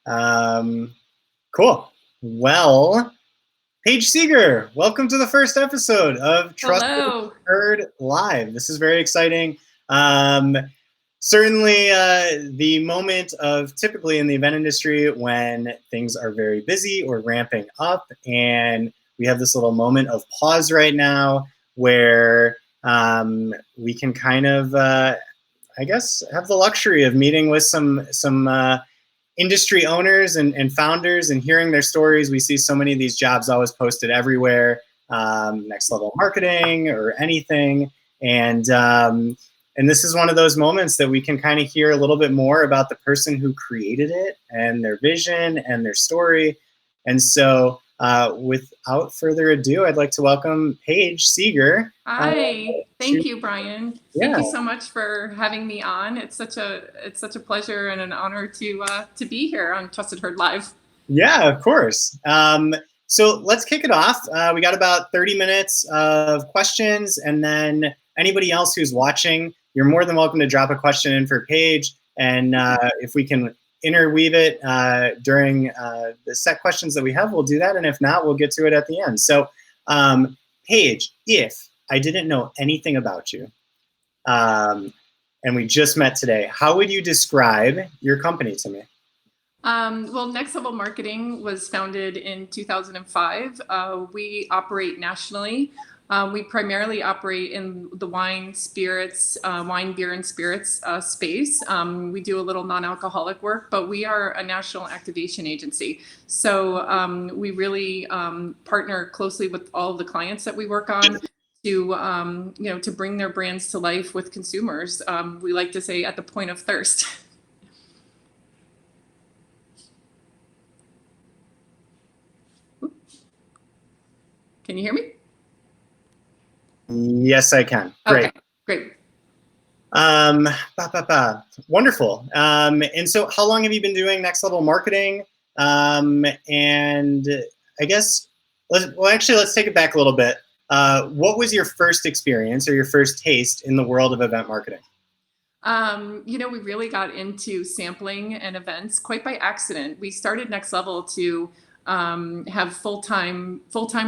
Um, cool. Well, Paige Seager, welcome to the first episode of Trusted Hello. Heard Live. This is very exciting. Um, Certainly, the moment of typically in the event industry when things are very busy or ramping up, and we have this little moment of pause right now where we can kind of, I guess, have the luxury of meeting with some industry owners and founders and hearing their stories. We see so many of these jobs always posted everywhere, next level marketing or anything. And this is one of those moments that we can kind of hear a little bit more about the person who created it and their vision and their story. And so without further ado, I'd like to welcome Paige Seager. Hi. Thank you, Brian. Thank Yeah. you so much for having me on. It's such a pleasure and an honor to be here on Trusted Heard Live. Yeah, of course. So let's kick it off. We got about 30 minutes of questions, and then anybody else who's watching, you're more than welcome to drop a question in for Paige, and if we can interweave it during the set questions that we have, we'll do that, and if not, we'll get to it at the end. So, Paige, if I didn't know anything about you, and we just met today, how would you describe your company to me? Well, Next Level Marketing was founded in 2005. We operate nationally. We primarily operate in the wine, spirits, wine, beer, and spirits space. We do a little non-alcoholic work, but we are a national activation agency. So we really partner closely with all of the clients that we work on to bring their brands to life with consumers. We like to say at the point of thirst. Can you hear me? Yes, I can. Great. Okay, great. Wonderful. And so how long have you been doing Next Level Marketing? And I guess, let's take it back a little bit. What was your first experience or your first taste in the world of event marketing? We really got into sampling and events quite by accident. We started Next Level to have full-time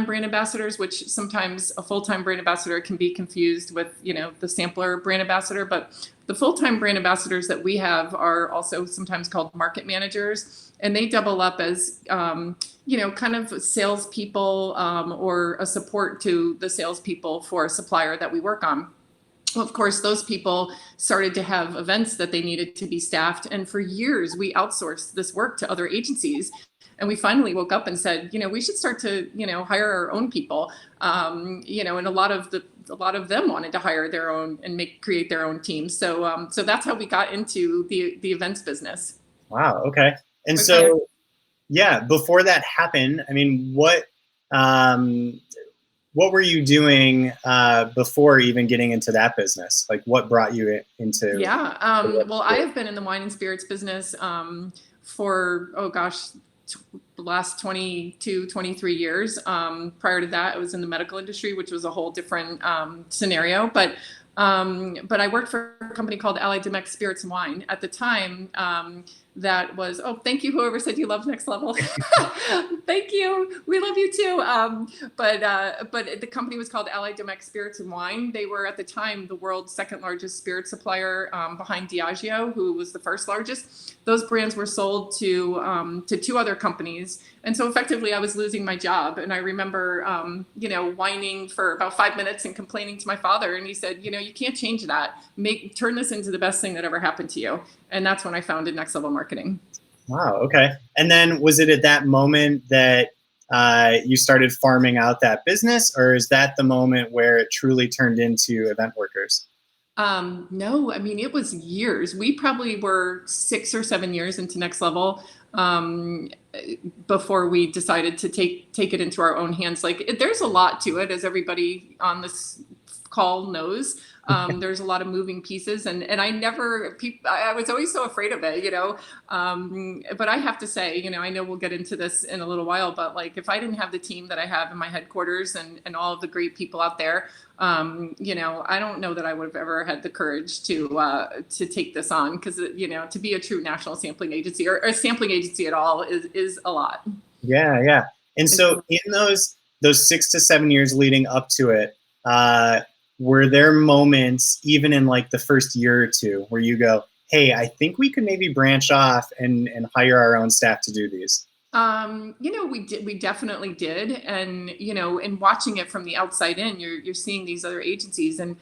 brand ambassadors, which sometimes a full-time brand ambassador can be confused with, the sampler brand ambassador. But the full-time brand ambassadors that we have are also sometimes called market managers, and they double up as, kind of salespeople or a support to the salespeople for a supplier that we work on. Well, of course, those people started to have events that they needed to be staffed. And for years, we outsourced this work to other agencies. And we finally woke up and said, we should start to, hire our own people. And a lot of them wanted to hire their own and create their own teams. So that's how we got into the events business. Wow. Okay. And so, yeah, before that happened, I mean, what were you doing before even getting into that business? Like, what brought you into? Yeah. Well, I have been in the wine and spirits business for, the last 22, 23 years. Prior to that, I was in the medical industry, which was a whole different scenario. But I worked for a company called Allied Domecq Spirits and Wine. At the time, that was, thank you, whoever said you love Next Level. Thank you. We love you too. But the company was called Allied Domecq Spirits and Wine. They were at the time the world's second largest spirit supplier behind Diageo, who was the first largest. Those brands were sold to two other companies. And so effectively I was losing my job. And I remember, whining for about 5 minutes and complaining to my father. And he said, you can't change that. Turn this into the best thing that ever happened to you. And that's when I founded Next Level Marketing. Wow. Okay. And then was it at that moment that you started farming out that business, or is that the moment where it truly turned into event workers? No, I mean, it was years. We probably were 6 or 7 years into Next Level before we decided to take it into our own hands. Like, there's a lot to it, as everybody on this call knows. There's a lot of moving pieces, and I was always so afraid of it, but I have to say, I know we'll get into this in a little while, but like if I didn't have the team that I have in my headquarters and all of the great people out there, I don't know that I would have ever had the courage to take this on, because to be a true national sampling agency, or a sampling agency at all, is a lot. Yeah. And so in those 6 to 7 years leading up to it, were there moments, even in like the first year or two, where you go, hey, I think we could maybe branch off and hire our own staff to do these? We definitely did. And, in watching it from the outside in, you're seeing these other agencies, and,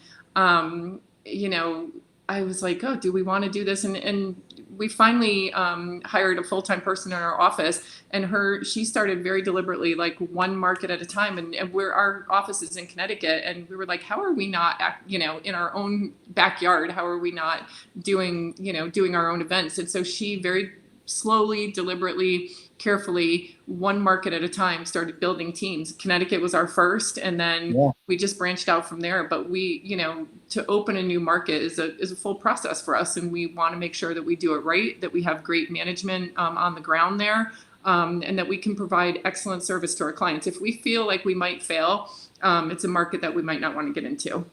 I was like, oh, do we want to do this? And we finally hired a full-time person in our office, and she started very deliberately, like one market at a time. And our office is in Connecticut, and we were like, how are we not, in our own backyard, how are we not doing our own events? And so she very slowly, deliberately, carefully, one market at a time, started building teams. Connecticut was our first, and then we just branched out from there. But to open a new market is a full process for us, and we want to make sure that we do it right, that we have great management on the ground there, and that we can provide excellent service to our clients. If we feel like we might fail, it's a market that we might not want to get into.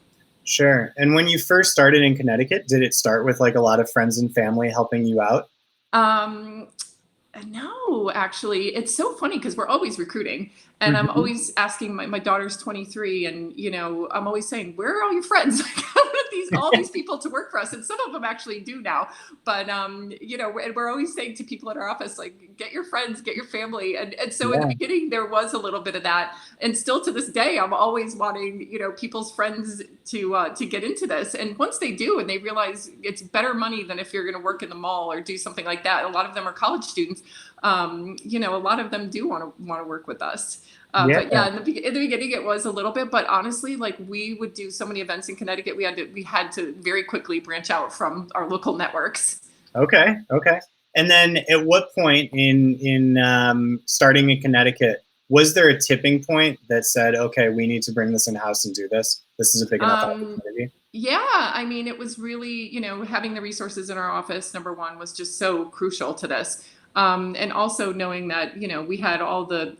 Sure. And when you first started in Connecticut, did it start with like a lot of friends and family helping you out? No, actually, it's so funny because we're always recruiting, and I'm always asking. My daughter's 23, and I'm always saying, "Where are all your friends? Like, I want all these people to work for us," and some of them actually do now. But and we're always saying to people in our office, like, "Get your friends, get your family," and so in the beginning there was a little bit of that, and still to this day, I'm always wanting people's friends to get into this, and once they do, and they realize it's better money than if you're going to work in the mall or do something like that. A lot of them are college students. A lot of them do want to work with us. But yeah, in the beginning it was a little bit, but honestly, like we would do so many events in Connecticut, we had to very quickly branch out from our local networks. Okay. And then at what point in starting in Connecticut, was there a tipping point that said, okay, we need to bring this in-house and do this? This is a big enough opportunity? Yeah, I mean, it was really, having the resources in our office, number one, was just so crucial to this. And also knowing that, we had all the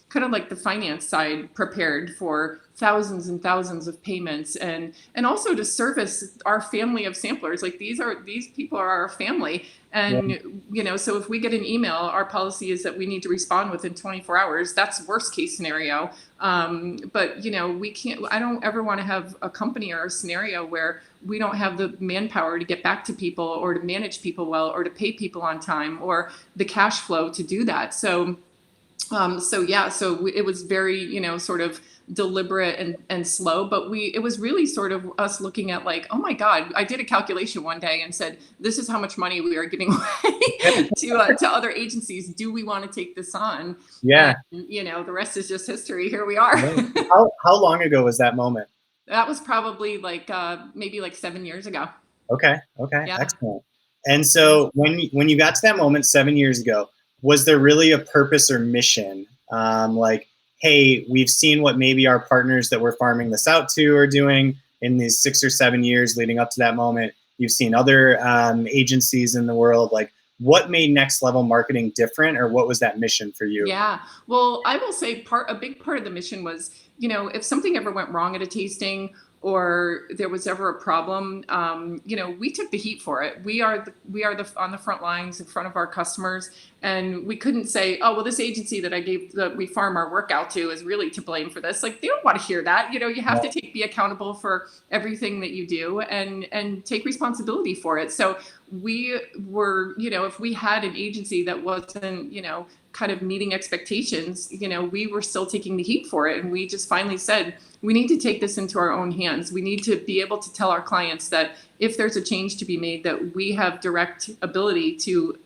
kind of like the finance side prepared for thousands and thousands of payments, and also to service our family of samplers. Like these people are our family. And, so if we get an email, our policy is that we need to respond within 24 hours. That's worst case scenario. But, I don't ever want to have a company or a scenario where we don't have the manpower to get back to people, or to manage people well, or to pay people on time, or the cash flow to do that. So it was very, sort of deliberate and slow, but it was really sort of us looking at like, oh my God, I did a calculation one day and said, this is how much money we are giving away to other agencies. Do we want to take this on? Yeah. And, the rest is just history. Here we are. How long ago was that moment? That was probably like, maybe like 7 years ago. Okay. Yeah. Excellent. And so when you got to that moment 7 years ago, was there really a purpose or mission? Like, hey, we've seen what maybe our partners that we're farming this out to are doing in these 6 or 7 years leading up to that moment. You've seen other agencies in the world. Like, what made Next Level Marketing different, or what was that mission for you? Yeah, well, I will say a big part of the mission was, if something ever went wrong at a tasting, or there was ever a problem, we took the heat for it. We are on the front lines in front of our customers, and we couldn't say, oh, well, this agency that we farm our work out to is really to blame for this. Like, they don't want to hear that. You have to be accountable for everything that you do, and take responsibility for it. So we were, if we had an agency that wasn't, kind of meeting expectations, we were still taking the heat for it. And we just finally said, we need to take this into our own hands. We need to be able to tell our clients that if there's a change to be made, that we have direct ability to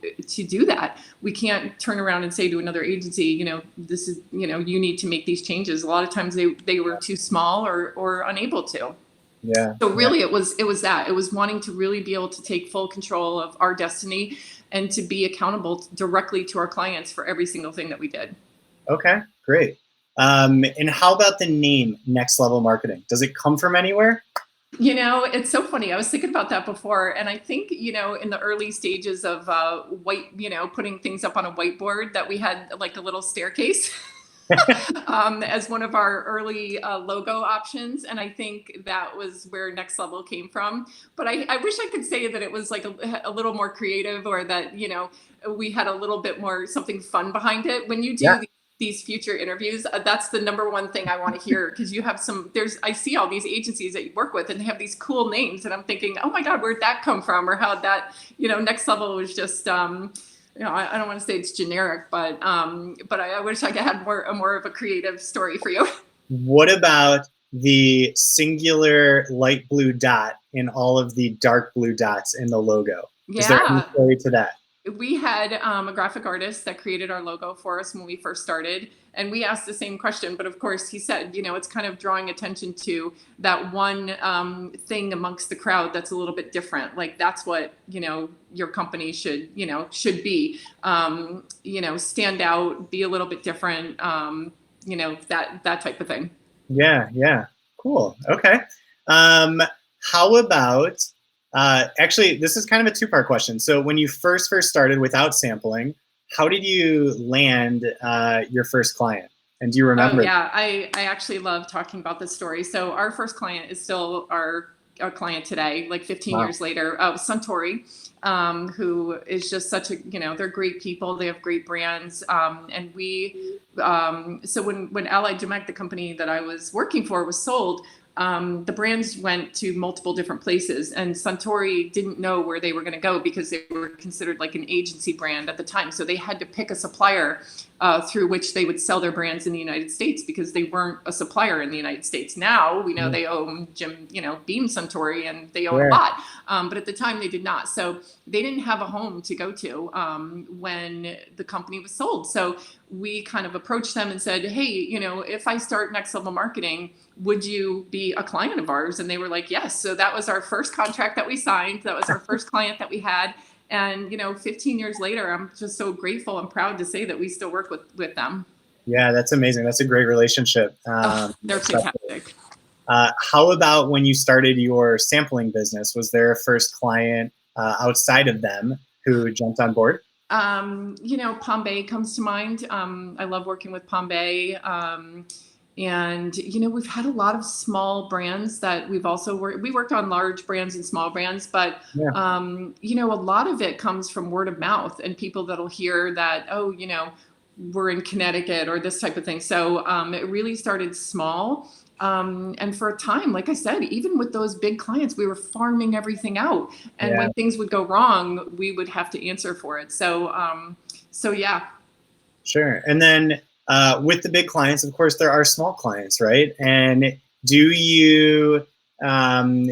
do that. We can't turn around and say to another agency, this is, you need to make these changes. A lot of times they were too small or unable to. Yeah. So really it was that. It was wanting to really be able to take full control of our destiny, and to be accountable directly to our clients for every single thing that we did. Okay, great. And how about the name Next Level Marketing? Does it come from anywhere? It's so funny. I was thinking about that before. And I think, in the early stages of putting things up on a whiteboard, that we had like a little staircase as one of our early logo options. And I think that was where Next Level came from. But I wish I could say that it was like a little more creative, or that, we had a little bit more something fun behind it. When you Yeah. do these future interviews, that's the number one thing I want to hear, because you have I see all these agencies that you work with and they have these cool names, and I'm thinking, oh my God, where'd that come from? Or how that, Next Level was just, I don't want to say it's generic, but I wish I had more of a creative story for you. What about the singular light blue dot in all of the dark blue dots in the logo? Is there any Yeah. story to that? We had a graphic artist that created our logo for us when we first started, and we asked the same question. But of course, he said, it's kind of drawing attention to that one thing amongst the crowd that's a little bit different. Like that's what your company should be. Stand out, be a little bit different. That type of thing. Yeah, yeah. Cool. Okay. How about actually, this is kind of a two-part question. So when you first started without sampling, how did you land your first client? And do you Oh remember? yeah, I actually love talking about this story. So our first client is still our client today, like 15 Wow. years later. Suntory, who is just such a, they're great people. They have great brands, and so when Allied Domecq, the company that I was working for, was sold, the brands went to multiple different places, and Suntory didn't know where they were going to go because they were considered like an agency brand at the time. So they had to pick a supplier through which they would sell their brands in the United States, because they weren't a supplier in the United States. Now we know they own Beam Suntory, and they own a lot. But at the time they did not. So they didn't have a home to go to when the company was sold. So we kind of approached them and said, hey, if I start Next Level Marketing, would you be a client of ours? And they were like, yes. So that was our first contract that we signed. That was our first client that we had. And 15 years later, I'm just so grateful and proud to say that we still work with them. Yeah, that's amazing. That's a great relationship. They're fantastic. How about when you started your sampling business? Was there a first client outside of them who jumped on board? Paiges comes to mind. I love working with Paiges. And, we've had a lot of small brands that we've also we worked on large brands and small brands, but, a lot of it comes from word of mouth and people that'll hear that, oh, we're in Connecticut or this type of thing. So it really started small. And for a time, like I said, even with those big clients, we were farming everything out. And when things would go wrong, we would have to answer for it. So yeah. Sure. And then with the big clients, of course, there are small clients, right? And do you, when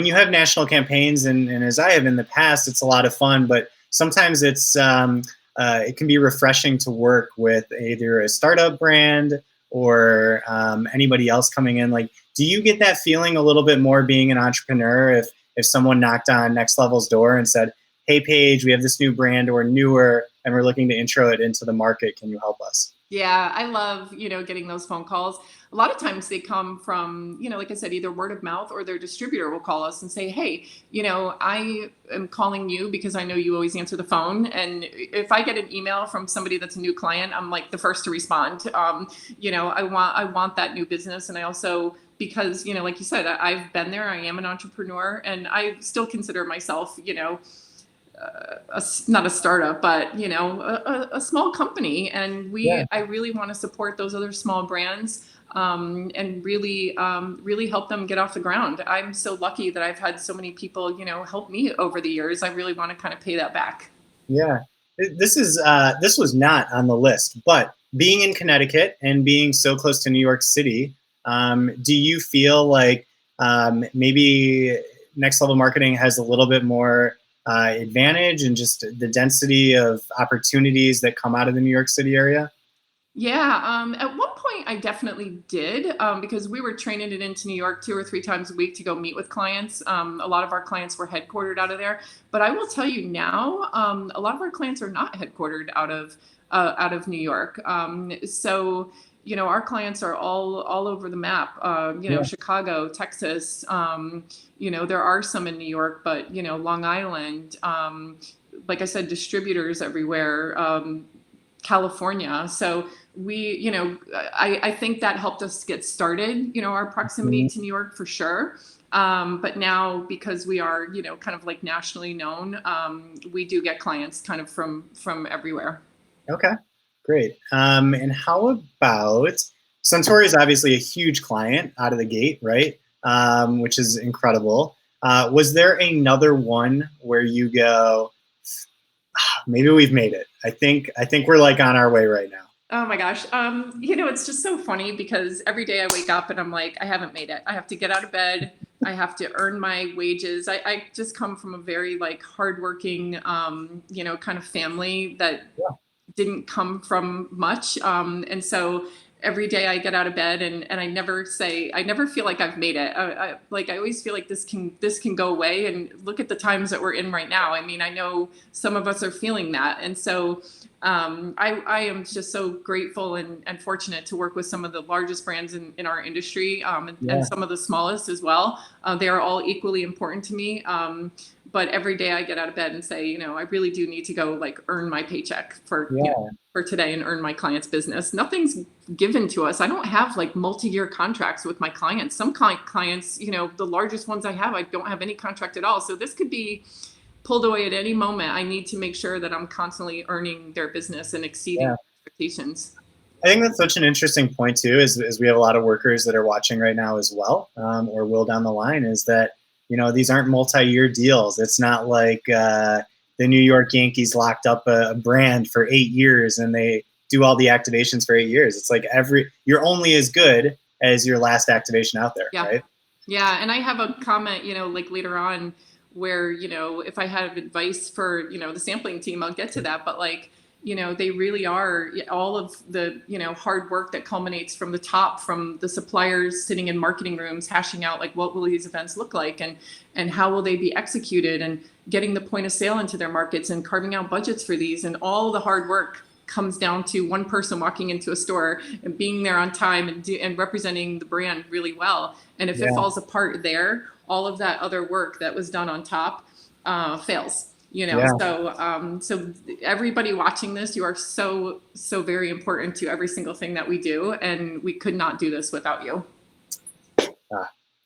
you have national campaigns, and as I have in the past, it's a lot of fun, but sometimes it can be refreshing to work with either a startup brand or anybody else coming in. Like, do you get that feeling a little bit more being an entrepreneur if someone knocked on Next Level's door and said, hey, Paige, we have this new brand or newer, and we're looking to intro it into the market. Can you help us? Yeah, I love, getting those phone calls. A lot of times they come from, like I said, either word of mouth, or their distributor will call us and say, hey, I am calling you because I know you always answer the phone. And if I get an email from somebody that's a new client, I'm like the first to respond. I want that new business. And I also, because, like you said, I've been there, I am an entrepreneur, and I still consider myself, not a startup, but a small company, and I really want to support those other small brands, and really help them get off the ground. I'm so lucky that I've had so many people help me over the years. I really want to kind of pay that back. Yeah, this was not on the list, but being in Connecticut and being so close to New York City, do you feel like maybe Next Level Marketing has a little bit more advantage and just the density of opportunities that come out of the New York City area? Yeah. At one point I definitely did, because we were training it into New York 2 or 3 times a week to go meet with clients. A lot of our clients were headquartered out of there, but I will tell you now, a lot of our clients are not headquartered out of New York. So our clients are all over the map. Yeah. Chicago, Texas. There are some in New York, but Long Island. Like I said, distributors everywhere. California. So I think that helped us get started, our proximity to New York for sure. But now because we are, kind of like nationally known, we do get clients kind of from everywhere. Okay, great. And how about, Suntory is obviously a huge client out of the gate, right? Which is incredible. Was there another one where you go, maybe we've made it? I think we're like on our way right now. Oh my gosh. It's just so funny because every day I wake up and I'm like, I haven't made it. I have to get out of bed. I have to earn my wages. I just come from a very like hardworking, kind of family that didn't come from much. And so every day I get out of bed and I never feel like I've made it. I always feel like this can go away. And look at the times that we're in right now. I mean, I know some of us are feeling that. And so I am just so grateful and fortunate to work with some of the largest brands in our industry, and some of the smallest as well. They are all equally important to me. But every day I get out of bed and say, I really do need to go like earn my paycheck for today and earn my client's business. Nothing's given to us. I don't have like multi-year contracts with my clients. Some clients, the largest ones I have, I don't have any contract at all. So this could be pulled away at any moment. I need to make sure that I'm constantly earning their business and exceeding expectations. I think that's such an interesting point too, is we have a lot of workers that are watching right now as well, or will down the line, is that, these aren't multi-year deals. It's not like the New York Yankees locked up a brand for 8 years and they do all the activations for 8 years. It's like you're only as good as your last activation out there, right? Yeah, and I have a comment, like later on where, if I had advice for, the sampling team, I'll get to that. But like, they really are all of the, hard work that culminates from the top, from the suppliers sitting in marketing rooms, hashing out like, what will these events look like and how will they be executed, and getting the point of sale into their markets and carving out budgets for these. And all the hard work comes down to one person walking into a store and being there on time and representing the brand really well. And if it falls apart there, all of that other work that was done on top fails. So everybody watching this, you are so very important to every single thing that we do, and we could not do this without you.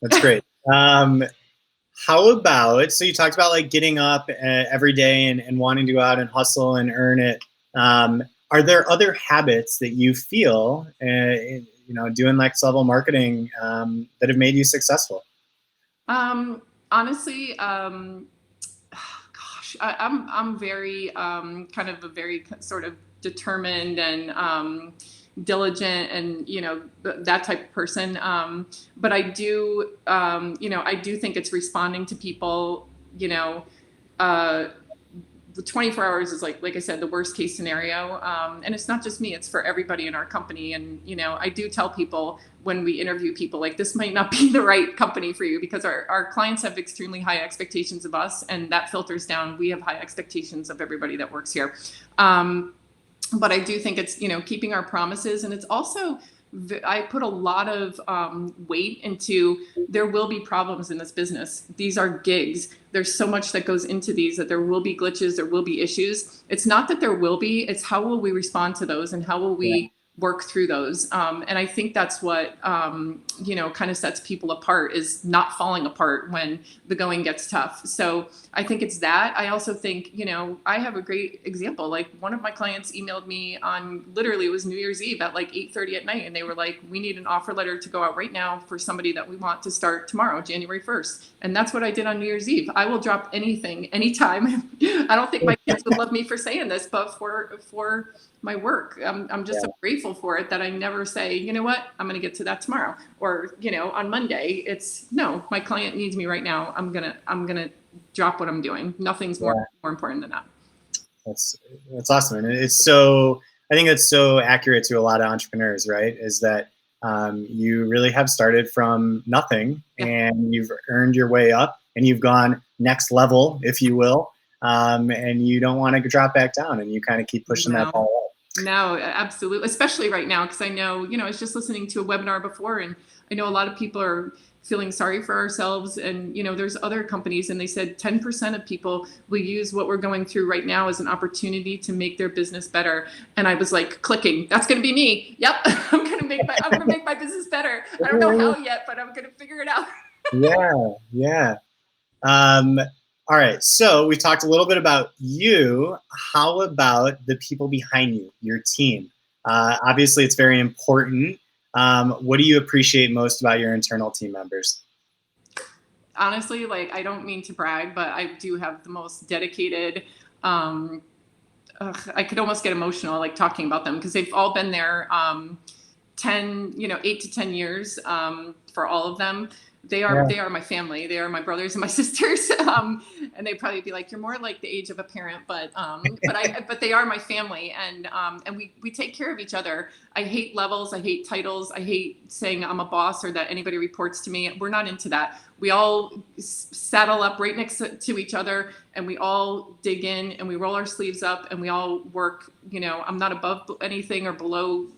That's great. How about, so you talked about like getting up every day and wanting to go out and hustle and earn it. Are there other habits that you feel, doing next level marketing that have made you successful? Honestly, I'm very kind of a very sort of determined and diligent and that type of person. But I do think it's responding to people. The 24 hours is like I said, the worst case scenario. And it's not just me, it's for everybody in our company. And, I do tell people when we interview people, like, this might not be the right company for you, because our clients have extremely high expectations of us, and that filters down. We have high expectations of everybody that works here. But I do think it's, keeping our promises. And it's also, I put a lot of weight into, there will be problems in this business. These are gigs. There's so much that goes into these, that there will be glitches, there will be issues. It's not that there will be, it's how will we respond to those and how will we work through those. And I think that's what, kind of sets people apart, is not falling apart when the going gets tough. So I think it's that. I also think, I have a great example. Like, one of my clients emailed me on, literally it was New Year's Eve at like 8:30 at night. And they were like, we need an offer letter to go out right now for somebody that we want to start tomorrow, January 1st. And that's what I did on New Year's Eve. I will drop anything, anytime. I don't think my kids would love me for saying this, but for my work, I'm just so grateful for it, that I never say, you know what, I'm going to get to that tomorrow, or, on Monday. It's no, my client needs me right now. I'm going to drop what I'm doing. Nothing's more important than that. That's awesome. And it's so, I think that's so accurate to a lot of entrepreneurs, right? Is that you really have started from nothing Yeah. and you've earned your way up and you've gone next level, if you will, and you don't want to drop back down and you kind of keep pushing that No. ball up. No, absolutely. Especially right now, because I know, I was just listening to a webinar before, and I know a lot of people are feeling sorry for ourselves. And, there's other companies, and they said 10% of people will use what we're going through right now as an opportunity to make their business better. And I was like clicking, that's going to be me. Yep. I'm going to make my business better. I don't know how yet, but I'm going to figure it out. Yeah, yeah. Um, all right, so we talked a little bit about you. How about the people behind you, your team? Obviously, it's very important. What do you appreciate most about your internal team members? Honestly, like, I don't mean to brag, but I do have the most dedicated, um, I could almost get emotional like talking about them, because they've all been there 8 to 10 years, for all of them. Yeah, They are my family. They are my brothers and my sisters. And they'd probably be like, you're more like the age of a parent, but they are my family. And we take care of each other. I hate levels. I hate titles. I hate saying I'm a boss or that anybody reports to me. We're not into that. We all saddle up right next to each other, and we all dig in and we roll our sleeves up and we all work. I'm not above anything or below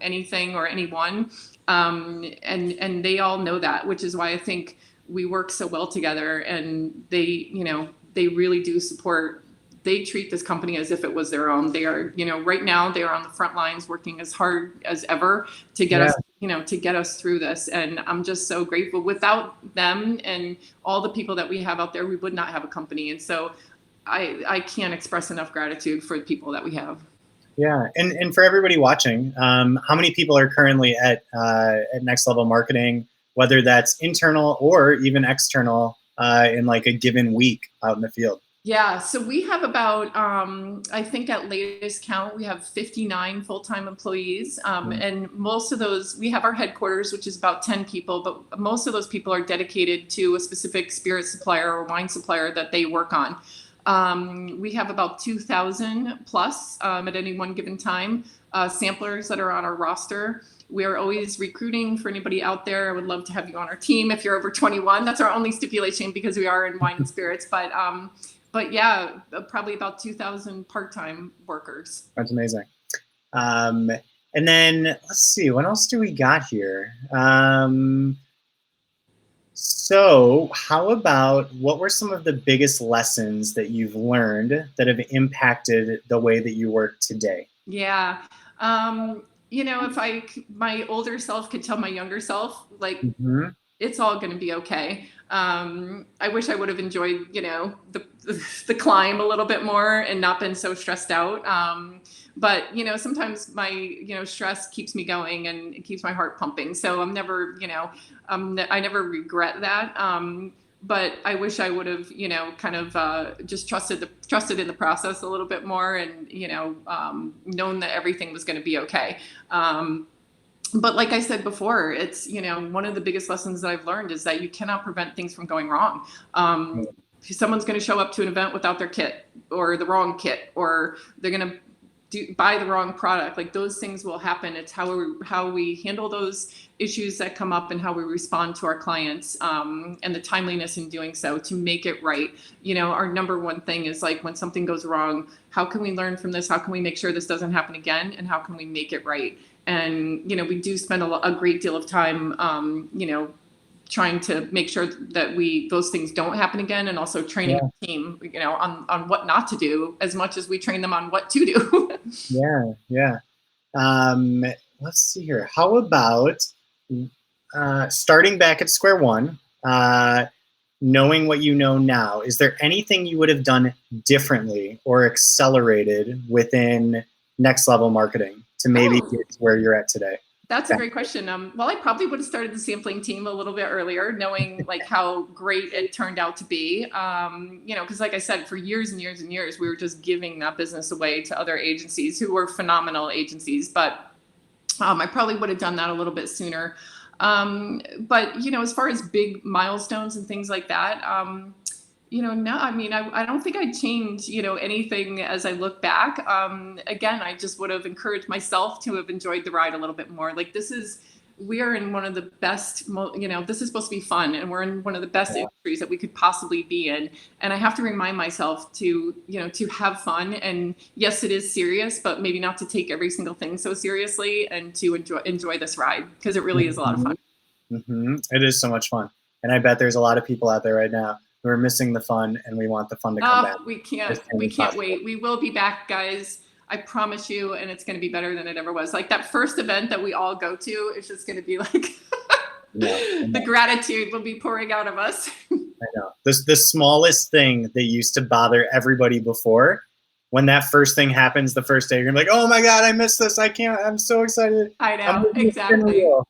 anything or anyone, and they all know that, which is why I think we work so well together. And they really do support. They treat this company as if it was their own. They are, right now they are on the front lines working as hard as ever to get yeah, us through this. And I'm just so grateful. Without them and all the people that we have out there, we would not have a company. And so I can't express enough gratitude for the people that we have. yeah. And for everybody watching, how many people are currently at Next Level Marketing, whether that's internal or even external, in like a given week out in the field? Yeah, so we have about, I think at latest count, we have 59 full-time employees. And most of those, we have our headquarters, which is about 10 people, but most of those people are dedicated to a specific spirit supplier or wine supplier that they work on. We have about 2,000 plus at any one given time, samplers that are on our roster. We are always recruiting for anybody out there. I would love to have you on our team if you're over 21. That's our only stipulation because we are in wine and spirits. But yeah, probably about 2,000 part-time workers. That's amazing. And then let's see, what else do we got here? So how about what were some of the biggest lessons that you've learned that have impacted the way that you work today? Yeah. If my older self could tell my younger self, like, Mm-hmm. it's all going to be okay. I wish I would have enjoyed, the climb a little bit more and not been so stressed out. But sometimes my, stress keeps me going and it keeps my heart pumping. So I'm never, I never regret that. But I wish I would have, kind of just trusted in the process a little bit more, and known that everything was going to be okay. But like I said before, it's, one of the biggest lessons that I've learned is that you cannot prevent things from going wrong. If someone's going to show up to an event without their kit or the wrong kit, or they're going to buy the wrong product, like, those things will happen. It's how we handle those issues that come up and how we respond to our clients, and the timeliness in doing so to make it right. Our number one thing is, like, when something goes wrong, how can we learn from this? How can we make sure this doesn't happen again? And how can we make it right? And we do spend a great deal of time trying to make sure that those things don't happen again, and also training Yeah, the team, on what not to do as much as we train them on what to do. yeah, yeah. Um, let's see here. How about starting back at square one, knowing what you know now? Is there anything you would have done differently or accelerated within Next Level Marketing to maybe Oh, get to where you're at today? that's a great question. Well, I probably would have started the sampling team a little bit earlier, knowing like how great it turned out to be. Because like I said, for years and years and years, we were just giving that business away to other agencies who were phenomenal agencies. But I probably would have done that a little bit sooner. But as far as big milestones and things like that, No, I mean, I don't think I'd change, anything as I look back. Again, I just would have encouraged myself to have enjoyed the ride a little bit more. Like we are in one of the best, this is supposed to be fun, and we're in one of the best Yeah. industries that we could possibly be in. And I have to remind myself to, to have fun. And yes, it is serious, but maybe not to take every single thing so seriously, and to enjoy this ride, because it really is a lot of fun. It is so much fun. And I bet there's a lot of people out there right now who are missing the fun, and we want the fun to come back. We as can't, soon we as can't possible. wait. We will be back, guys. I promise you, and it's going to be better than it ever was. Like that first event that we all go to, it's just going to be like Yeah, the gratitude will be pouring out of us. I know. The smallest thing that used to bother everybody before, when that first thing happens the first day, you're gonna be like, oh my God, I missed this. I can't, I'm so excited. I I'm know, moving the spin exactly. wheel.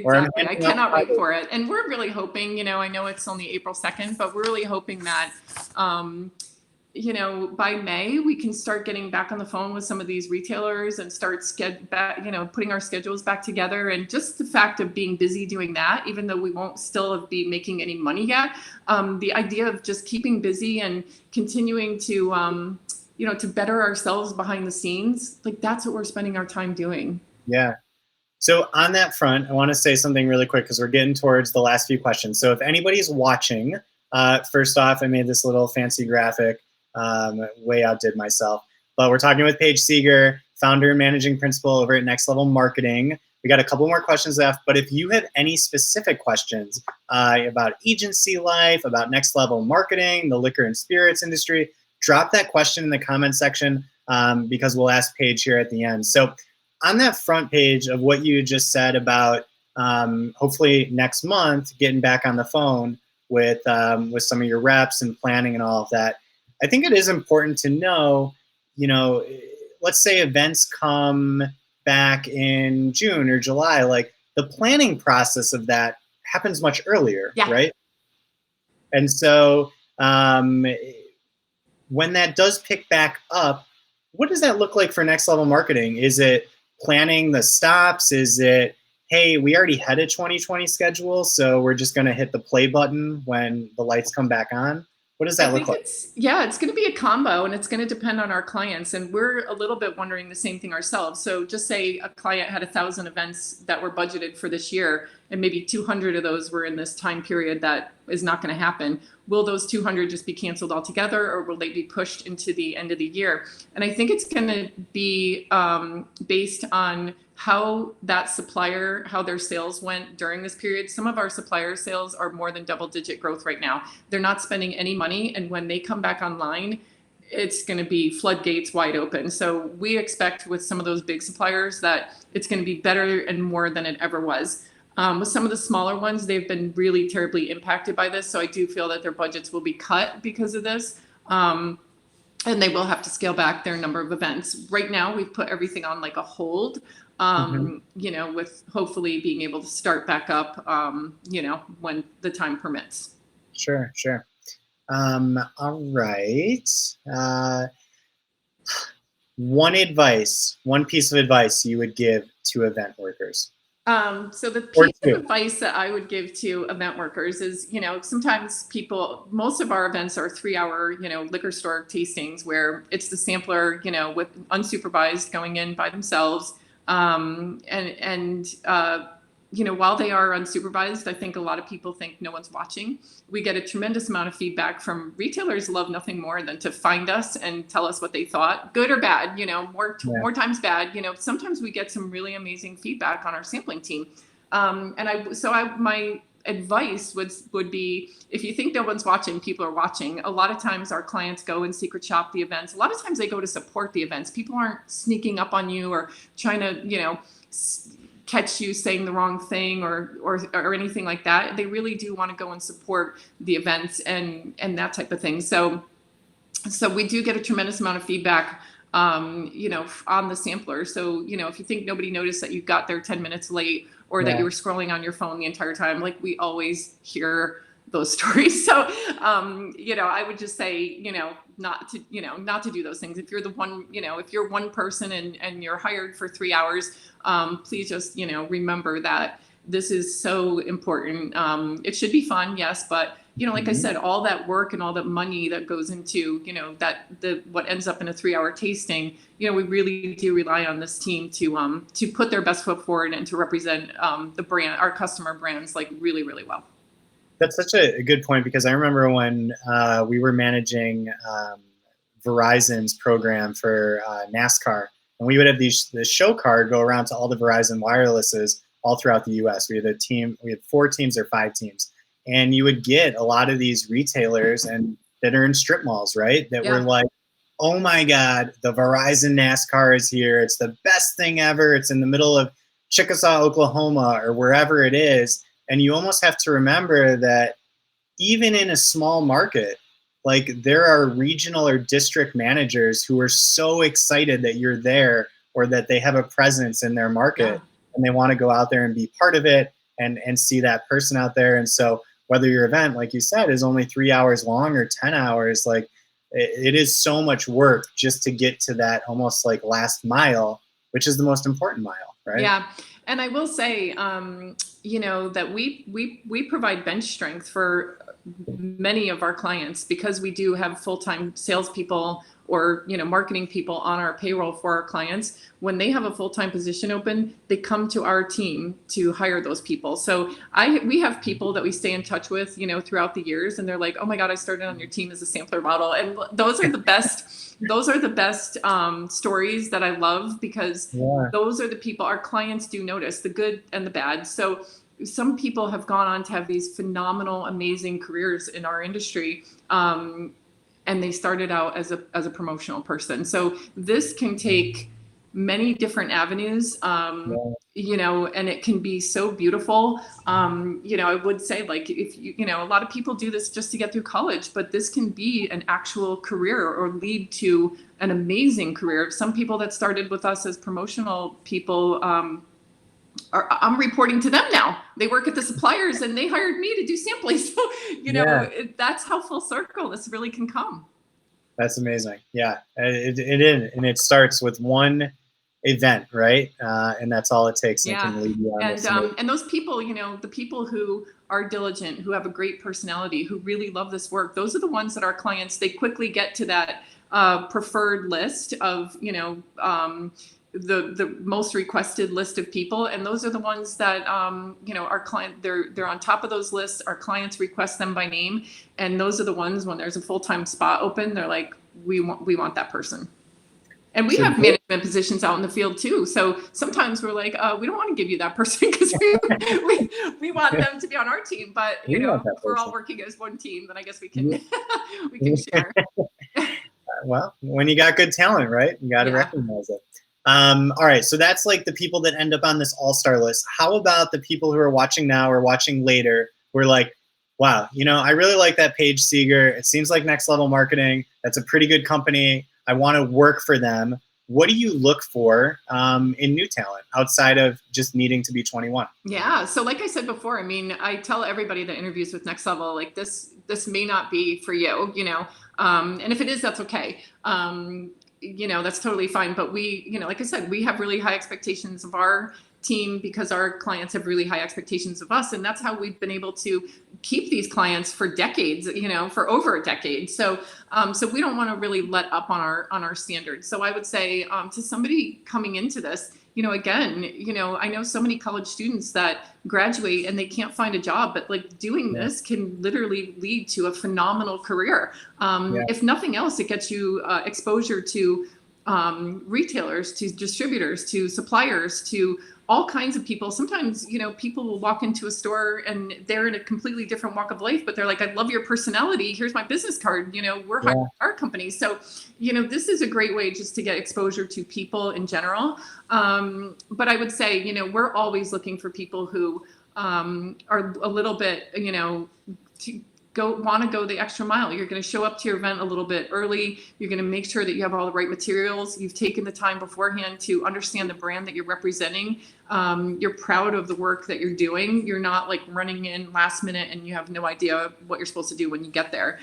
Or I'm Exactly. I handing out cannot wait prizes. for it. And we're really hoping, I know it's only April 2nd, but we're really hoping that, by May, we can start getting back on the phone with some of these retailers and start putting our schedules back together. And just the fact of being busy doing that, even though we won't still be making any money yet, the idea of just keeping busy and continuing to, to better ourselves behind the scenes, like that's what we're spending our time doing. Yeah. So on that front, I want to say something really quick because we're getting towards the last few questions. So if anybody's watching, first off, I made this little fancy graphic, way outdid myself. But we're talking with Paige Seager, founder and managing principal over at Next Level Marketing. We got a couple more questions left, but if you have any specific questions about agency life, about Next Level Marketing, the liquor and spirits industry, drop that question in the comment section because we'll ask Paige here at the end. So on that front page of what you just said about hopefully next month getting back on the phone with some of your reps and planning and all of that, I think it is important to know, let's say events come back in June or July, like the planning process of that happens much earlier, Yeah. right? And so when that does pick back up, what does that look like for Next Level Marketing? Is it planning the stops? Is it, hey, we already had a 2020 schedule, so we're just going to hit the play button when the lights come back on? What does that look like? It's going to be a combo, and it's going to depend on our clients. And we're a little bit wondering the same thing ourselves. So just say a client had 1,000 events that were budgeted for this year, and maybe 200 of those were in this time period that is not going to happen. Will those 200 just be canceled altogether, or will they be pushed into the end of the year? And I think it's going to be based on how that supplier, how their sales went during this period. Some of our supplier sales are more than double-digit growth right now. They're not spending any money, and when they come back online, it's going to be floodgates wide open. So we expect with some of those big suppliers that it's going to be better and more than it ever was. With some of the smaller ones, they've been really terribly impacted by this. So I do feel that their budgets will be cut because of this. And they will have to scale back their number of events. Right now, we've put everything on like a hold, with hopefully being able to start back up, when the time permits. Sure. All right. One piece of advice you would give to event workers. So the piece of advice that I would give to event workers is, sometimes most of our events are 3-hour, liquor store tastings where it's the sampler, with unsupervised going in by themselves. While they are unsupervised, I think a lot of people think no one's watching. We get a tremendous amount of feedback from retailers. Love nothing more than to find us and tell us what they thought, good or bad, more times bad. Sometimes we get some really amazing feedback on our sampling team. My advice would be, if you think no one's watching, people are watching. A lot of times our clients go and secret shop the events. A lot of times they go to support the events. People aren't sneaking up on you or trying to, catch you saying the wrong thing or anything like that. They really do want to go and support the events and that type of thing. So we do get a tremendous amount of feedback, on the sampler. So, if you think nobody noticed that you got there 10 minutes late or that you were scrolling on your phone the entire time, like we always hear those stories. So, I would just say, not to do those things. If you're the one, if you're one person and you're hired for 3 hours, please just, remember that this is so important. It should be fun, yes, but like I said, all that work and all that money that goes into, what ends up in a 3-hour tasting, we really do rely on this team to put their best foot forward and to represent the brand, our customer brands, like really, really well. That's such a good point, because I remember when we were managing Verizon's program for NASCAR, and we would have the show card go around to all the Verizon wirelesses all throughout the U.S. We had 4 teams or 5 teams, and you would get a lot of these retailers and that are in strip malls, right? That were like, oh my God, the Verizon NASCAR is here. It's the best thing ever. It's in the middle of Chickasaw, Oklahoma, or wherever it is. And you almost have to remember that even in a small market, like, there are regional or district managers who are so excited that you're there, or that they have a presence in their market, and they want to go out there and be part of it and see that person out there. And so whether your event, like you said, is only 3 hours long or 10 hours, like, it is so much work just to get to that almost like last mile, which is the most important mile, right? Yeah. And I will say, that we provide bench strength for many of our clients, because we do have full-time salespeople or, marketing people on our payroll for our clients. When they have a full-time position open, they come to our team to hire those people. So we have people that we stay in touch with, throughout the years, and they're like, oh my God, I started on your team as a sampler model. And those are the best, stories that I love, because those are the people our clients do notice, the good and the bad. So some people have gone on to have these phenomenal, amazing careers in our industry. And they started out as a promotional person. So this can take many different avenues, and it can be so beautiful. I would say, like, if a lot of people do this just to get through college, but this can be an actual career or lead to an amazing career. Some people that started with us as promotional people, I'm reporting to them now. They work at the suppliers and they hired me to do sampling. So, that's how full circle this really can come. That's amazing. Yeah, it is. And it starts with one event, right? And that's all it takes. And it can lead you on and those people, the people who are diligent, who have a great personality, who really love this work, those are the ones that our clients, they quickly get to that preferred list of, the most requested list of people. And those are the ones that, our client, they're on top of those lists. Our clients request them by name. And those are the ones, when there's a full-time spot open, they're like, we want that person. And we have management positions out in the field too. So sometimes we're like, we don't want to give you that person, because we want them to be on our team. But if we're all working as one team, then I guess we can we can share. Well, when you got good talent, right? You got to recognize it. All right, so that's like the people that end up on this all-star list. How about the people who are watching now or watching later, who are like, wow, I really like that Paige Seager. It seems like next level marketing. That's a pretty good company. I want to work for them. What do you look for in new talent outside of just needing to be 21? Yeah. So like I said before, I tell everybody that interviews with Next Level, like, this may not be for you, and if it is, that's okay. That's totally fine. But we, like I said, we have really high expectations of our team, because our clients have really high expectations of us. And that's how we've been able to keep these clients for decades, for over a decade. So, so we don't want to really let up on our standards. So I would say, to somebody coming into this, again, I know so many college students that graduate and they can't find a job, but like, doing this can literally lead to a phenomenal career. If nothing else, it gets you exposure to retailers, to distributors, to suppliers, to all kinds of people. Sometimes, people will walk into a store and they're in a completely different walk of life, but they're like, I love your personality. Here's my business card. We're hiring our company. So, this is a great way just to get exposure to people in general. But I would say, we're always looking for people who are a little bit, want to go the extra mile. You're going to show up to your event a little bit early. You're going to make sure that you have all the right materials. You've taken the time beforehand to understand the brand that you're representing. You're proud of the work that you're doing. You're not like running in last minute and you have no idea what you're supposed to do when you get there.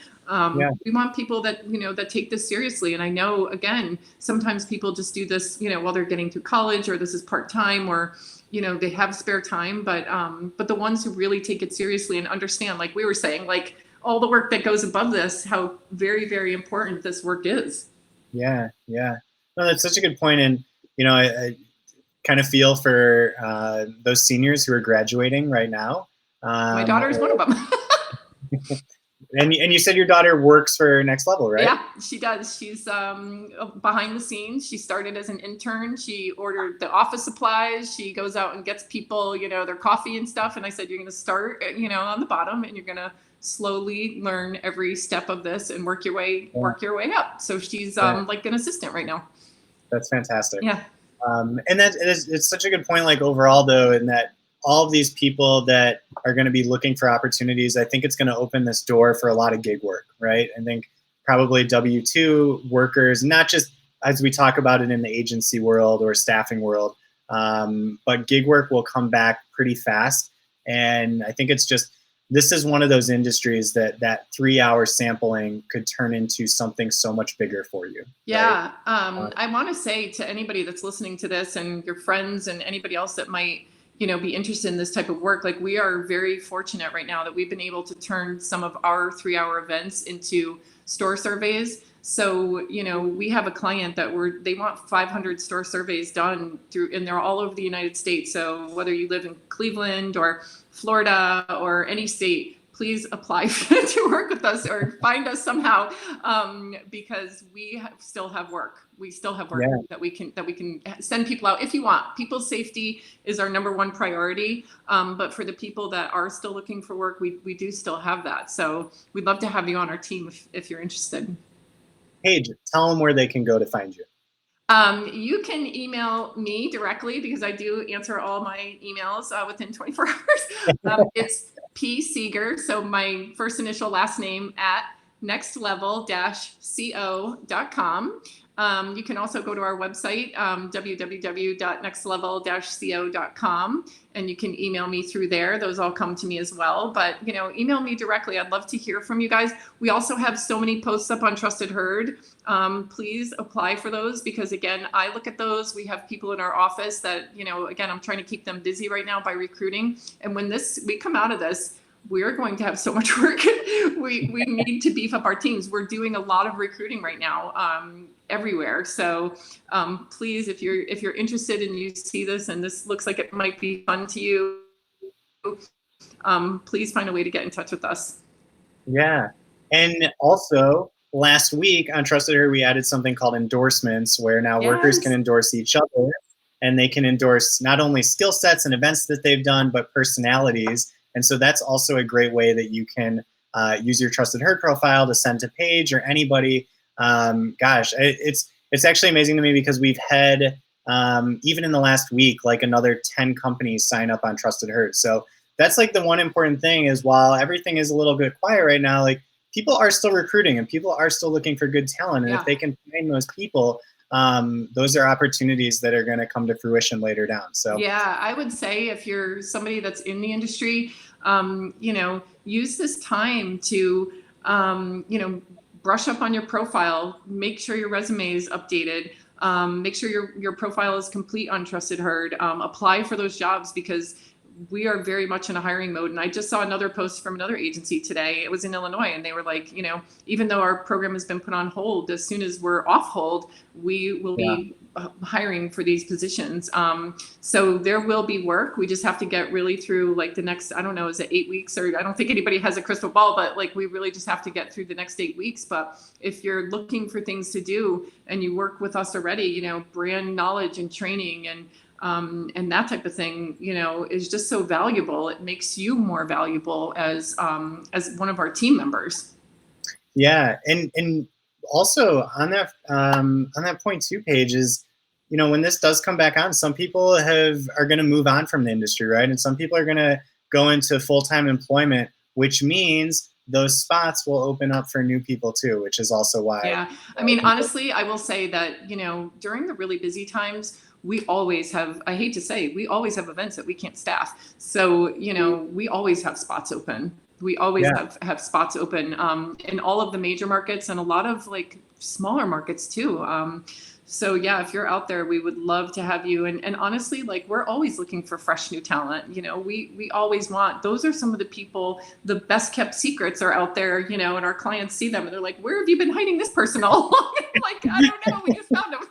We want people that, that take this seriously. And I know, again, sometimes people just do this, while they're getting through college, or this is part-time, or, they have spare time, but the ones who really take it seriously and understand, like we were saying, like, all the work that goes above this, how very, very important this work is. Yeah, yeah. No, that's such a good point. And, I kind of feel for those seniors who are graduating right now. My daughter's one of them. And you said your daughter works for Next Level, right? Yeah, she does. She's behind the scenes. She started as an intern. She ordered the office supplies. She goes out and gets people, their coffee and stuff. And I said, you're going to start, on the bottom, and you're going to slowly learn every step of this and work your way up. So she's like an assistant right now. That's fantastic. Yeah. And it's such a good point, like overall though, in that all of these people that are going to be looking for opportunities, I think it's going to open this door for a lot of gig work, right? I think probably W-2 workers, not just as we talk about it in the agency world or staffing world, but gig work will come back pretty fast. And I think this is one of those industries that 3-hour sampling could turn into something so much bigger for you. Yeah. Right? I want to say to anybody that's listening to this and your friends and anybody else that might, be interested in this type of work, like we are very fortunate right now that we've been able to turn some of our 3-hour events into store surveys. So, we have a client that they want 500 store surveys done and they're all over the United States. So whether you live in Cleveland or Florida or any state, please apply to work with us or find us somehow, because we still have work. We still have work that we can send people out if you want. People's safety is our number one priority. But for the people that are still looking for work, we do still have that. So we'd love to have you on our team if you're interested. Paige, tell them where they can go to find you. You can email me directly because I do answer all my emails within 24 hours. It's P Seager, so my first initial last name at nextlevel-co.com. You can also go to our website, www.nextlevel-co.com, and you can email me through there. Those all come to me as well. But, email me directly. I'd love to hear from you guys. We also have so many posts up on Trusted Herd. Please apply for those because, again, I look at those. We have people in our office that, again, I'm trying to keep them busy right now by recruiting. And when we come out of this, we're going to have so much work. We need to beef up our teams. We're doing a lot of recruiting right now, everywhere. So please, if you're interested and you see this and this looks like it might be fun to you, please find a way to get in touch with us. Yeah. And also last week on Trusted Herd, we added something called Endorsements, where now workers can endorse each other, and they can endorse not only skill sets and events that they've done, but personalities. And so that's also a great way that you can use your Trusted Herd profile to send to Paige or anybody. Gosh, it's actually amazing to me because we've had, even in the last week, like another 10 companies sign up on Trusted Herd. So that's like the one important thing is while everything is a little bit quiet right now, like people are still recruiting and people are still looking for good talent. And if they can find those people, those are opportunities that are going to come to fruition later down. So yeah, I would say if you're somebody that's in the industry, use this time to, brush up on your profile, make sure your resume is updated, make sure your profile is complete on Trusted Herd, apply for those jobs because we are very much in a hiring mode. And I just saw another post from another agency today. It was in Illinois. And they were like, even though our program has been put on hold, as soon as we're off hold, we will be hiring for these positions. So there will be work. We just have to get really through like the next, I don't know, is it 8 weeks? Or I don't think anybody has a crystal ball, but like we really just have to get through the next 8 weeks. But if you're looking for things to do and you work with us already, brand knowledge and training and that type of thing, is just so valuable. It makes you more valuable as one of our team members. Yeah, and also on that point too, Paige, is when this does come back on, some people are going to move on from the industry, right? And some people are going to go into full-time employment, which means those spots will open up for new people too, which is also why. Yeah, I mean, honestly, I will say that during the really busy times, we always have, I hate to say, we always have events that we can't staff. So, we always have spots open. We always have spots open in all of the major markets and a lot of like smaller markets too. So yeah, if you're out there, we would love to have you. And honestly, like we're always looking for fresh new talent. You know, we always want, those are some of the people, the best kept secrets are out there, you know, and our clients see them and they're like, where have you been hiding this person all along? Like, I don't know, we just found them.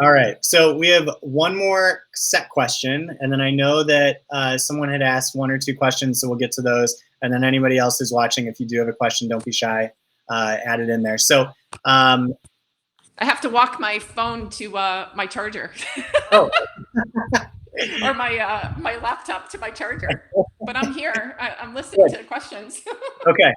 All right, so we have one more set question, and then I know that someone had asked 1 or 2 questions, so we'll get to those. And then anybody else who's watching, if you do have a question, don't be shy, add it in there. So I have to walk my phone to my charger. Oh. Or my laptop to my charger. But I'm here. I'm listening to questions. Okay.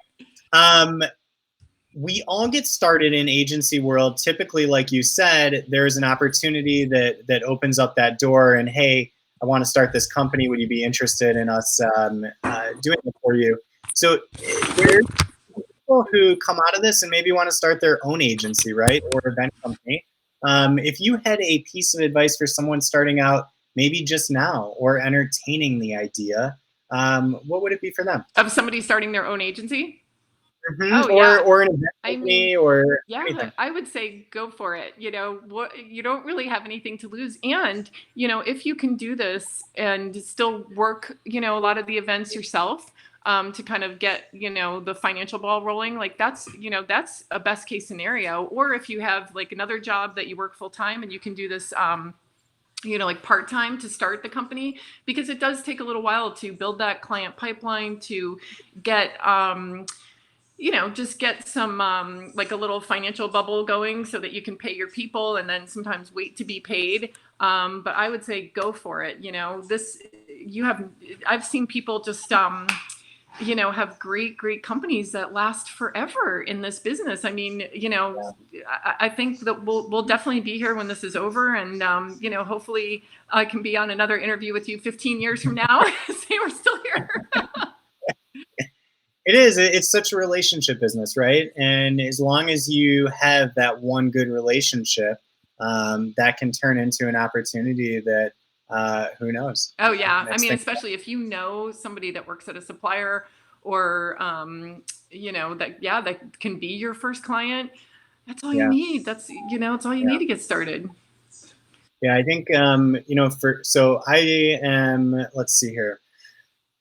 We all get started in agency world. Typically, like you said, there's an opportunity that opens up that door and, hey, I want to start this company. Would you be interested in us doing it for you? So there's people who come out of this and maybe want to start their own agency, right? Or event company. If you had a piece of advice for someone starting out, maybe just now or entertaining the idea, what would it be for them? Of somebody starting their own agency? Mm-hmm. Oh, yeah. Or an event company, or yeah, anything. I would say go for it. You know, you don't really have anything to lose. And, you know, if you can do this and still work, you know, a lot of the events yourself, to kind of get, you know, the financial ball rolling, like that's, you know, that's a best case scenario. Or if you have like another job that you work full time and you can do this, you know, like part-time to start the company, because it does take a little while to build that client pipeline, to get, you know, just get some like a little financial bubble going so that you can pay your people and then sometimes wait to be paid. But I would say go for it. You know, I've seen people just, you know, have great companies that last forever in this business. I mean, you know, I think that we'll definitely be here when this is over. And, you know, hopefully I can be on another interview with you 15 years from now and say we're still here. It is. It's such a relationship business, right? And as long as you have that one good relationship, that can turn into an opportunity that who knows? Oh, yeah. I mean, especially if you know somebody that works at a supplier or, you know, that can be your first client. That's all you need. That's, you know, it's all you need to get started. Yeah, I think, you know, so I am, let's see here,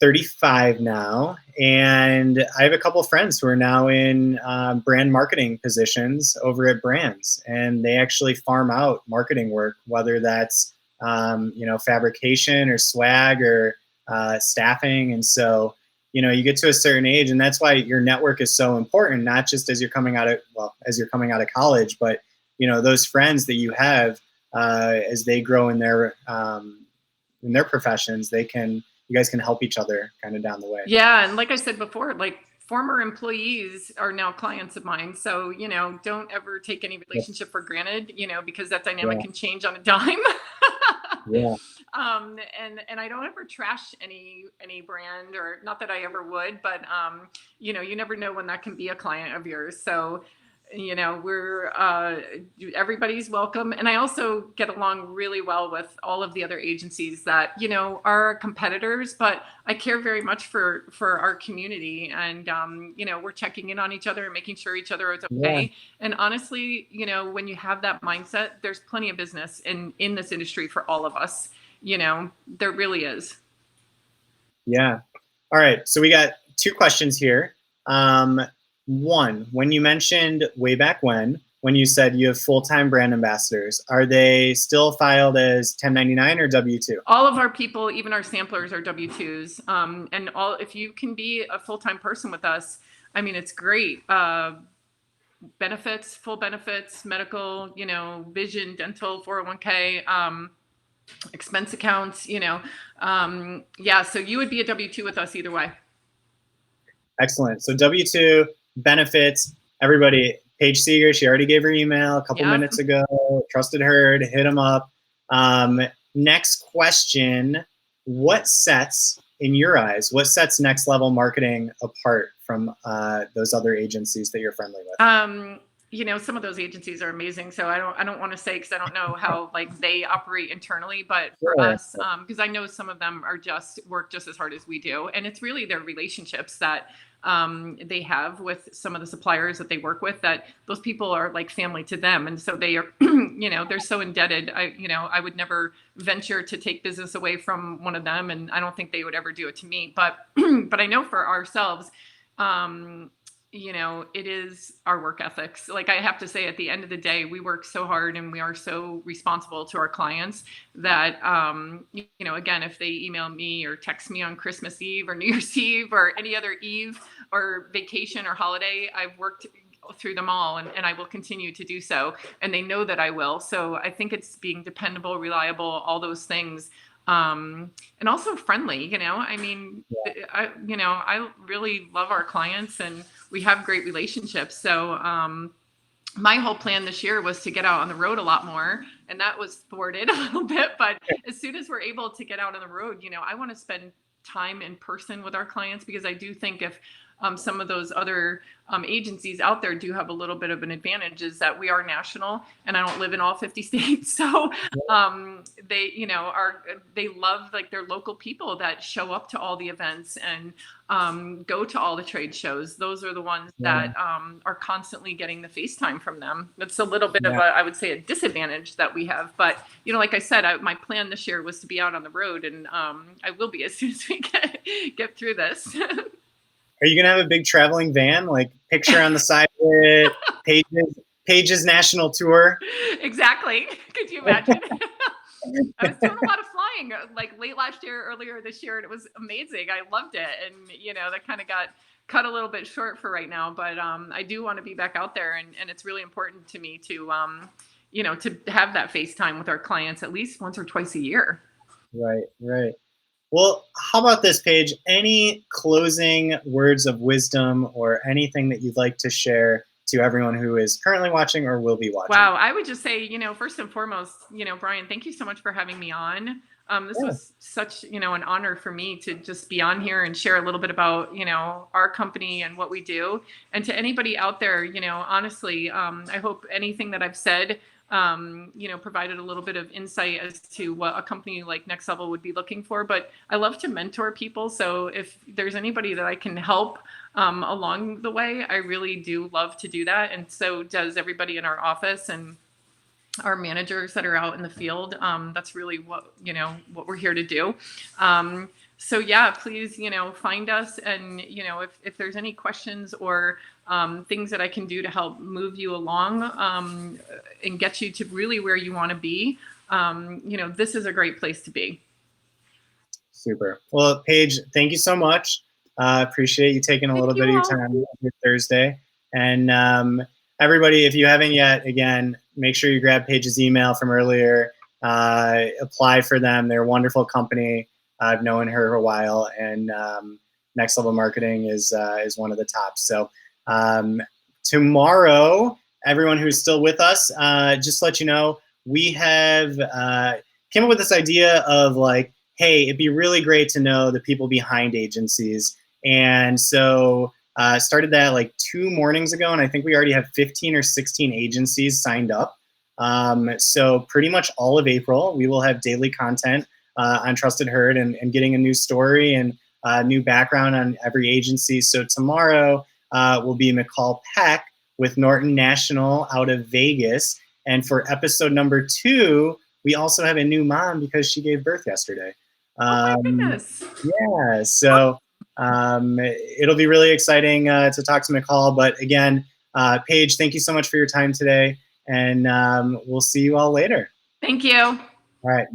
35 now, and I have a couple of friends who are now in brand marketing positions over at brands, and they actually farm out marketing work, whether that's you know, fabrication or swag or staffing. And so, you know, you get to a certain age, and that's why your network is so important, not just as you're coming out of, well, as you're coming out of college, but, you know, those friends that you have as they grow in their professions, you guys can help each other kind of down the way. Yeah. And like I said before, like former employees are now clients of mine. So, you know, don't ever take any relationship for granted, you know, because that dynamic can change on a dime. And I don't ever trash any brand, or not that I ever would, but, you know, you never know when that can be a client of yours. So, you know, everybody's welcome. And I also get along really well with all of the other agencies that, you know, are competitors, but I care very much for our community. And, you know, we're checking in on each other and making sure each other is okay. And honestly, you know, when you have that mindset, there's plenty of business in this industry for all of us. You know, there really is. Yeah. All right. So we got 2 questions here. One, when you mentioned way back when you said you have full-time brand ambassadors, are they still filed as 1099 or W-2? All of our people, even our samplers, are W-2s. And if you can be a full-time person with us, I mean, it's great. Benefits, full benefits, medical, you know, vision, dental, 401k, expense accounts, you know. Yeah, so you would be a W-2 with us either way. Excellent. So W-2, benefits, everybody. Paige Seager, she already gave her email a couple minutes ago. Trusted her to hit them up. Next question, what sets, in your eyes, what sets Next Level Marketing apart from those other agencies that you're friendly with? Some of those agencies are amazing. So I don't want to say, because I don't know how like they operate internally, but for Sure. us, because I know some of them are just work just as hard as we do, and it's really their relationships that they have with some of the suppliers that they work with, that those people are like family to them, and so they are, they're so indebted. I would never venture to take business away from one of them, and I don't think they would ever do it to me. But but I know for ourselves, um, it is our work ethics. Like, I have to say, at the end of the day, we work so hard and we are so responsible to our clients that, again, if they email me or text me on Christmas Eve or New Year's Eve or any other Eve or vacation or holiday, I've worked through them all, and I will continue to do so. And they know that I will. So I think it's being dependable, reliable, all those things. And also friendly, I mean, I really love our clients, and we have great relationships. So, my whole plan this year was to get out on the road a lot more, and that was thwarted a little bit. But as soon as we're able to get out on the road, I want to spend time in person with our clients, because I do think if some of those other agencies out there do have a little bit of an advantage, is that we are national, and I don't live in all 50 states. So they love like their local people that show up to all the events and go to all the trade shows. Those are the ones Yeah. that are constantly getting the FaceTime from them. That's a little bit of Yeah. I would say, a disadvantage that we have. But like I said, my plan this year was to be out on the road, and I will be as soon as we get through this. Are you gonna have a big traveling van, like picture on the side of it, Paige's national tour? Exactly. Could you imagine? I was doing a lot of flying like late last year, earlier this year, and it was amazing. I loved it. And, that kind of got cut a little bit short for right now. But I do want to be back out there. And it's really important to me to, to have that FaceTime with our clients at least once or twice a year. Right, right. Well, how about this, Paige? Any closing words of wisdom or anything that you'd like to share to everyone who is currently watching or will be watching? Wow, I would just say, first and foremost, Brian, thank you so much for having me on. This Yeah, was such, an honor for me to just be on here and share a little bit about, our company and what we do. And to anybody out there, honestly, I hope anything that I've said, provided a little bit of insight as to what a company like Next Level would be looking for. But I love to mentor people. So if there's anybody that I can help along the way, I really do love to do that. And so does everybody in our office and our managers that are out in the field. That's really what we're here to do. So yeah, please, find us. And, if there's any questions or things that I can do to help move you along and get you to really where you want to be, this is a great place to be. super. Well, Paige, thank you so much. Appreciate you taking a Thank little bit you of your all. time on your Thursday. And everybody, if you haven't yet, again, make sure you grab Paige's email from earlier. Apply for them. They're a wonderful company. I've known her for a while, and Next Level Marketing is one of the tops. So tomorrow, everyone who's still with us, just to let you know, we have came up with this idea of like, hey, it'd be really great to know the people behind agencies. And so started that like 2 mornings ago, and I think we already have 15 or 16 agencies signed up. So pretty much all of April, we will have daily content on Trusted Herd and getting a new story and new background on every agency. So tomorrow will be McCall Peck with Norton National out of Vegas. And for episode number 2, we also have a new mom because she gave birth yesterday. Oh my goodness. Yeah, so it'll be really exciting to talk to McCall. But again, Paige, thank you so much for your time today, and we'll see you all later. Thank you. All right.